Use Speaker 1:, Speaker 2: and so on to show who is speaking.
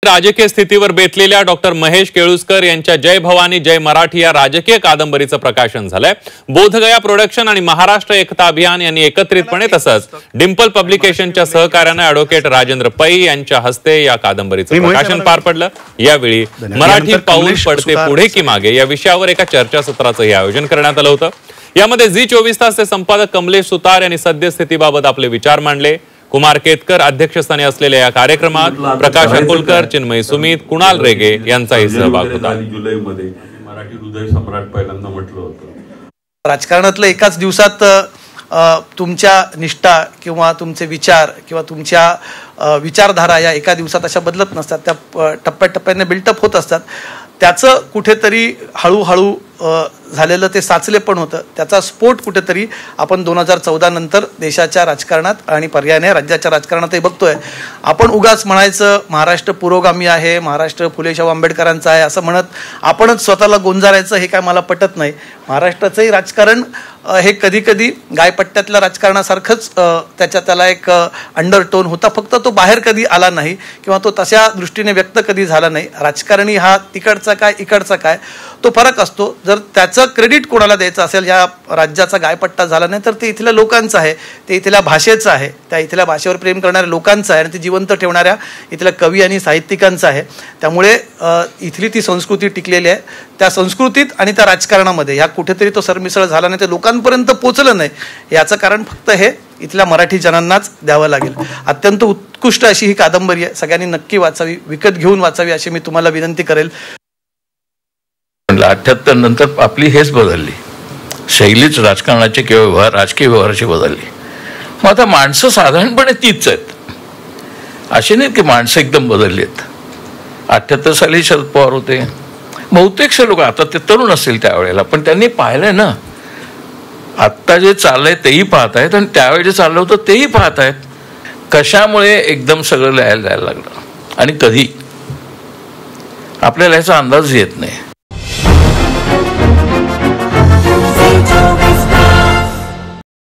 Speaker 1: राजकीय स्थितीवर बेतलेल्या डॉक्टर महेश केळुस्कर यांच्या जय भवानी जय मराठी या राजकीय कादंबरीचं प्रकाशन झालंय. बोधगया प्रोडक्शन आणि महाराष्ट्र एकता अभियान यांनी एकत्रितपणे तसंच डिंपल पब्लिकेशनच्या सहकार्याने ॲडव्होकेट राजेंद्र पै यांच्या हस्ते या कादंबरीचं प्रकाशन पार पडलं. यावेळी मराठी पाऊल पडते पुढे की मागे या विषयावर एका चर्चासत्राचंही आयोजन करण्यात आलं होतं. यामध्ये झी 24 तासचे संपादक कमलेश सुतार यांनी सद्यस्थितीबाबत आपले विचार मांडले. कुमार केतकर अध्यक्षस्थानी असलेल्या या कार्यक्रमात प्रकाश अकोलकर, चिन्मयी सुमित, कुणाल रेगे यांचाही सहभाग होता.
Speaker 2: जुलैमध्ये मराठी हृदय सम्राट पहिल्यांदा म्हटलं होतं.
Speaker 3: राजकारणातलं एकाच दिवसात तुमच्या निष्ठा किंवा तुमचे विचार किंवा तुमच्या विचारधारा या एका दिवसात अशा बदलत नसतात. त्या टप्प्याटप्प्याने बिल्टअप होत असतात. त्याचं कुठेतरी हळूहळू झालेलं ते साचले पण होतं. त्याचा स्फोट कुठेतरी आपण 2014 नंतर देशाच्या राजकारणात आणि पर्यायाने राज्याच्या राजकारणातही बघतोय. आपण उगाच म्हणायचं महाराष्ट्र पुरोगामी आहे, महाराष्ट्र फुले शाहू आंबेडकरांचा आहे असं म्हणत आपणच स्वतःला गोंजारायचं हे काय मला पटत नाही. महाराष्ट्राचंही राजकारण हे कधी कधी गायपट्ट्यातल्या राजकारणासारखंच त्याला एक अंडरटोन होता. फक्त तो बाहेर कधी आला नाही किंवा तो तशा दृष्टीने व्यक्त कधी झाला नाही. राजकारणी हा तिकडचा काय इकडचा काय तो फरक असतो. जर त्याचं क्रेडिट कोणाला द्यायचं असेल, या राज्याचा गायपट्टा झाला नाही तर ते इथल्या लोकांचं आहे, ते इथल्या भाषेचं आहे, त्या इथल्या भाषेवर प्रेम करणाऱ्या लोकांचं आहे आणि ती जिवंत ठेवणाऱ्या इथल्या कवी आणि साहित्यिकांचं आहे. त्यामुळे इथली ती संस्कृती टिकलेली आहे. त्या संस्कृतीत आणि त्या राजकारणामध्ये ह्या कुठेतरी तो सरमिसळ झाला नाही, ते लोकांपर्यंत पोचलं नाही. याचं कारण फक्त हे इथल्या मराठी जनांनाच द्यावं लागेल. अत्यंत उत्कृष्ट अशी ही कादंबरी आहे. सगळ्यांनी नक्की वाचावी, विकत घेऊन वाचावी अशी मी तुम्हाला विनंती करेल.
Speaker 4: 78 नंतर आपली हेच बदलली, शैलीच राजकारणाची किंवा राजकीय व्यवहाराची बदलली. मग आता माणसं साधारणपणे तीच आहेत, असे नाहीत की माणसं एकदम बदलली आहेत. 78 साली शरद पवार होते, बहुतेकशे लोक आता ते तरुण असतील त्यावेळेला, पण त्यांनी पाहिलंय ना आत्ता जे चाललंय तेही पाहत आहेत आणि त्यावेळी जे चाललं होतं तेही पाहत आहेत. कशामुळे एकदम सगळं लिहायला जायला लागलं आणि कधी आपल्याला याचा अंदाज येत नाही.